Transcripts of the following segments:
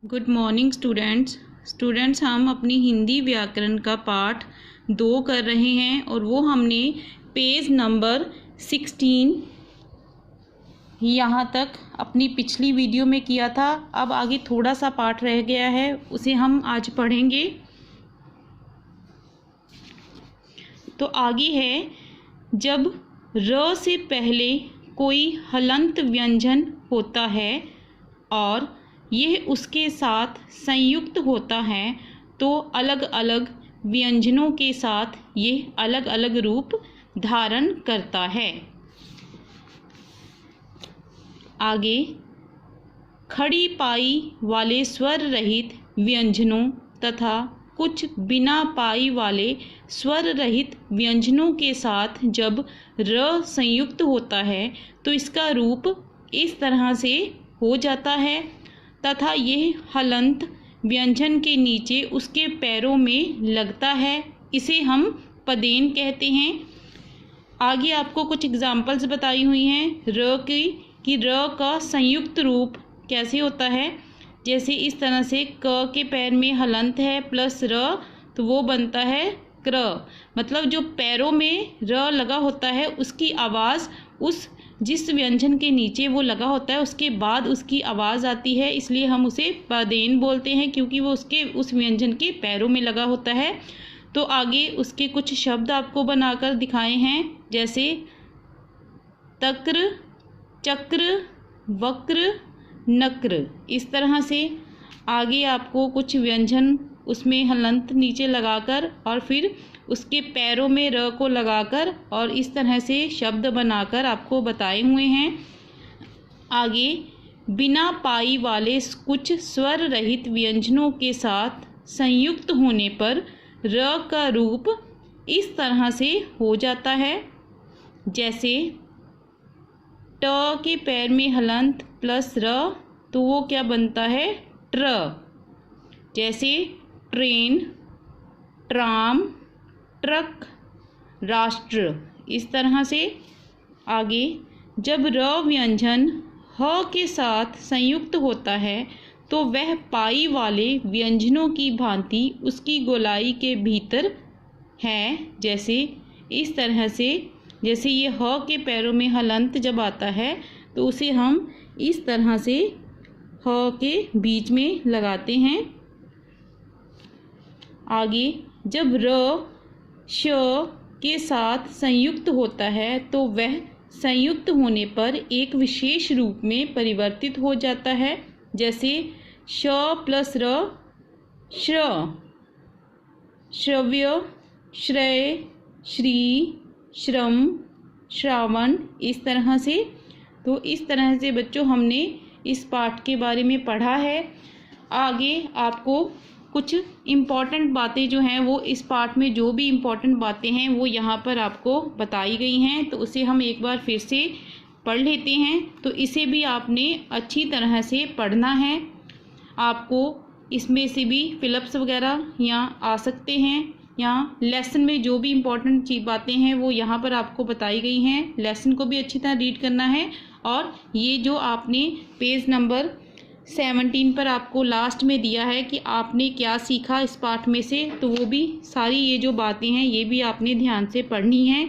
Good morning students हम अपनी हिंदी व्याकरण का पाठ 2 कर रहे हैं और वो हमने पेज नंबर 16 यहाँ तक अपनी पिछली वीडियो में किया था। अब आगे थोड़ा सा पाठ रह गया है, उसे हम आज पढ़ेंगे। तो आगे है, जब र से पहले कोई हलंत व्यंजन होता है और यह उसके साथ संयुक्त होता है तो अलग अलग व्यंजनों के साथ यह अलग अलग रूप धारण करता है। आगे, खड़ी पाई वाले स्वर रहित व्यंजनों तथा कुछ बिना पाई वाले स्वर रहित व्यंजनों के साथ जब र संयुक्त होता है तो इसका रूप इस तरह से हो जाता है तथा यह हलंत व्यंजन के नीचे उसके पैरों में लगता है। इसे हम पदेन कहते हैं। आगे आपको कुछ एग्जाम्पल्स बताई हुई हैं र की कि र का संयुक्त रूप कैसे होता है। जैसे इस तरह से क के पैर में हलंत है प्लस र तो वो बनता है क्र, मतलब जो पैरों में र लगा होता है उसकी आवाज़ उस जिस व्यंजन के नीचे वो लगा होता है उसके बाद उसकी आवाज़ आती है, इसलिए हम उसे पदेन बोलते हैं क्योंकि वो उस व्यंजन के पैरों में लगा होता है। तो आगे उसके कुछ शब्द आपको बनाकर दिखाए हैं, जैसे तक्र, चक्र, वक्र, नक्र। इस तरह से आगे आपको कुछ व्यंजन उसमें हलंत नीचे लगाकर और फिर उसके पैरों में र को लगाकर और इस तरह से शब्द बनाकर आपको बताए हुए हैं। आगे, बिना पाई वाले कुछ स्वर रहित व्यंजनों के साथ संयुक्त होने पर र का रूप इस तरह से हो जाता है। जैसे ट के पैर में हलंत प्लस र तो वो क्या बनता है ट्र। जैसे ट्रेन, ट्राम, ट्रक, राष्ट्र। इस तरह से आगे, जब र व्यंजन ह के साथ संयुक्त होता है तो वह पाई वाले व्यंजनों की भांति उसकी गोलाई के भीतर है। जैसे इस तरह से, जैसे ये ह के पैरों में हलंत जब आता है तो उसे हम इस तरह से ह के बीच में लगाते हैं। आगे, जब र श के साथ संयुक्त होता है तो वह संयुक्त होने पर एक विशेष रूप में परिवर्तित हो जाता है। जैसे श प्लस र श्र, श्रव्य, श्रेय, श्री, श्रम, श्रावण। इस तरह से, तो इस तरह से बच्चों हमने इस पाठ के बारे में पढ़ा है। आगे आपको कुछ इम्पॉर्टेंट बातें जो हैं वो इस पाठ में जो भी इम्पॉर्टेंट बातें हैं वो यहाँ पर आपको बताई गई हैं, तो उसे हम एक बार फिर से पढ़ लेते हैं। तो इसे भी आपने अच्छी तरह से पढ़ना है। आपको इसमें से भी फिलअप्स वगैरह यहाँ आ सकते हैं। यहाँ लेसन में जो भी इम्पोर्टेंट बातें हैं वो यहाँ पर आपको बताई गई हैं। लेसन को भी अच्छी तरह रीड करना है और ये जो आपने पेज नंबर 17 पर आपको लास्ट में दिया है कि आपने क्या सीखा इस पाठ में से, तो वो भी सारी ये जो बातें हैं ये भी आपने ध्यान से पढ़नी है।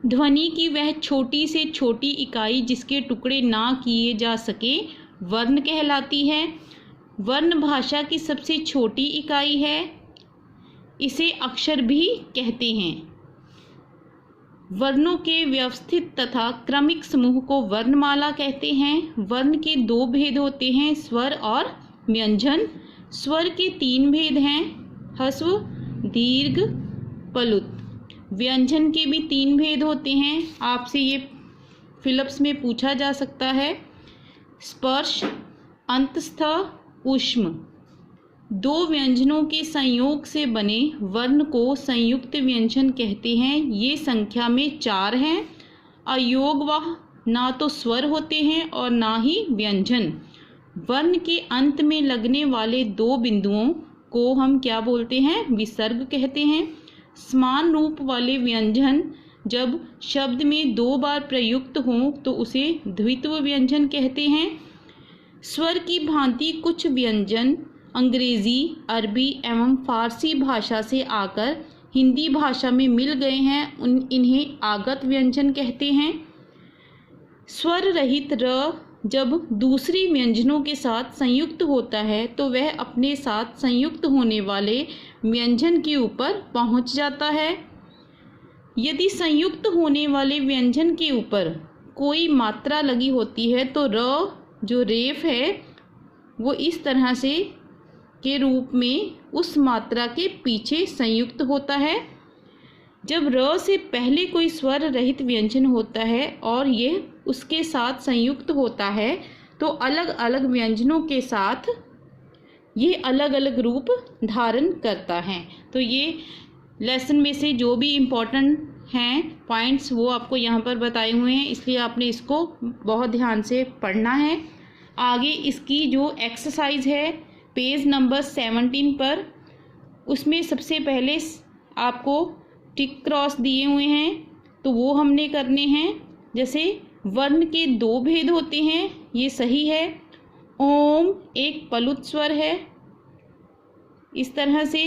ध्वनि की वह छोटी से छोटी इकाई जिसके टुकड़े ना किए जा सके वर्ण कहलाती है। वर्ण भाषा की सबसे छोटी इकाई है। इसे अक्षर भी कहते हैं। वर्णों के व्यवस्थित तथा क्रमिक समूह को वर्णमाला कहते हैं। वर्ण के 2 भेद होते हैं, स्वर और व्यंजन। स्वर के 3 भेद हैं, ह्रस्व, दीर्घ, प्लुत। व्यंजन के भी 3 भेद होते हैं। आपसे ये फिलअप्स में पूछा जा सकता है, स्पर्श, अंतस्थ, ऊष्म। 2 व्यंजनों के संयोग से बने वर्ण को संयुक्त व्यंजन कहते हैं। ये संख्या में 4 हैं। अयोगवाह ना तो स्वर होते हैं और ना ही व्यंजन। वर्ण के अंत में लगने वाले 2 बिंदुओं को हम क्या बोलते हैं, विसर्ग कहते हैं। समान रूप वाले व्यंजन जब शब्द में 2 बार प्रयुक्त हों तो उसे द्वित्व व्यंजन कहते हैं। स्वर की भांति कुछ व्यंजन अंग्रेजी, अरबी एवं फारसी भाषा से आकर हिंदी भाषा में मिल गए हैं, इन्हें आगत व्यंजन कहते हैं। स्वर रहित र जब दूसरी व्यंजनों के साथ संयुक्त होता है तो वह अपने साथ संयुक्त होने वाले व्यंजन के ऊपर पहुंच जाता है। यदि संयुक्त होने वाले व्यंजन के ऊपर कोई मात्रा लगी होती है तो र जो रेफ है वो इस तरह से के रूप में उस मात्रा के पीछे संयुक्त होता है। जब र से पहले कोई स्वर रहित व्यंजन होता है और ये उसके साथ संयुक्त होता है तो अलग अलग व्यंजनों के साथ ये अलग अलग रूप धारण करता है। तो ये लेसन में से जो भी इम्पोर्टेंट हैं पॉइंट्स वो आपको यहाँ पर बताए हुए हैं, इसलिए आपने इसको बहुत ध्यान से पढ़ना है। आगे इसकी जो एक्सरसाइज है पेज नंबर 17 पर, उसमें सबसे पहले आपको टिक क्रॉस दिए हुए हैं तो वो हमने करने हैं। जैसे वर्ण के 2 भेद होते हैं, ये सही है। ओम एक पलुत स्वर है। इस तरह से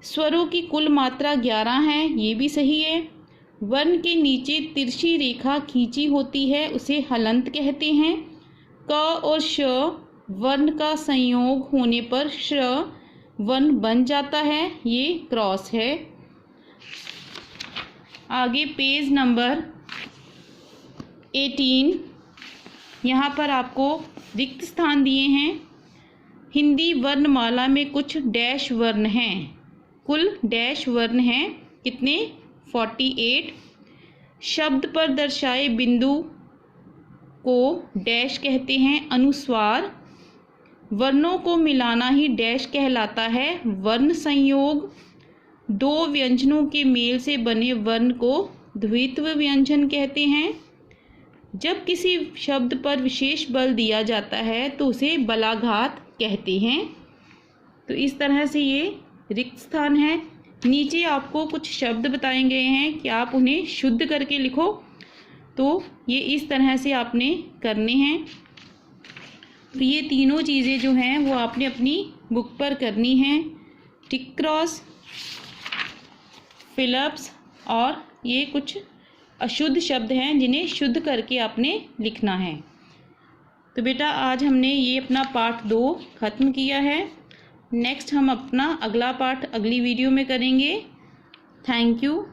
स्वरों की कुल मात्रा 11 है, ये भी सही है। वर्ण के नीचे तिरछी रेखा खींची होती है, उसे हलंत कहते हैं। क और श वर्ण का संयोग होने पर श वर्ण बन जाता है, ये क्रॉस है। आगे पेज नंबर 18, यहाँ पर आपको रिक्त स्थान दिए हैं। हिंदी वर्णमाला में कुछ डैश वर्ण हैं। कुल डैश वर्ण हैं कितने? 48। शब्द पर दर्शाए बिंदु को डैश कहते हैं अनुस्वार। वर्णों को मिलाना ही डैश कहलाता है वर्ण संयोग। 2 व्यंजनों के मेल से बने वर्ण को द्वित्व व्यंजन कहते हैं। जब किसी शब्द पर विशेष बल दिया जाता है तो उसे बलाघात कहते हैं। तो इस तरह से ये रिक्त स्थान है। नीचे आपको कुछ शब्द बताए गए हैं कि आप उन्हें शुद्ध करके लिखो, तो ये इस तरह से आपने करने हैं। तो ये तीनों चीज़ें जो हैं वो आपने अपनी बुक पर करनी हैं। टिक क्रॉस, फिलअप्स, और ये कुछ अशुद्ध शब्द हैं जिन्हें शुद्ध करके आपने लिखना है। तो बेटा आज हमने ये अपना पार्ट 2 ख़त्म किया है। नेक्स्ट हम अपना अगला पार्ट अगली वीडियो में करेंगे। Thank you.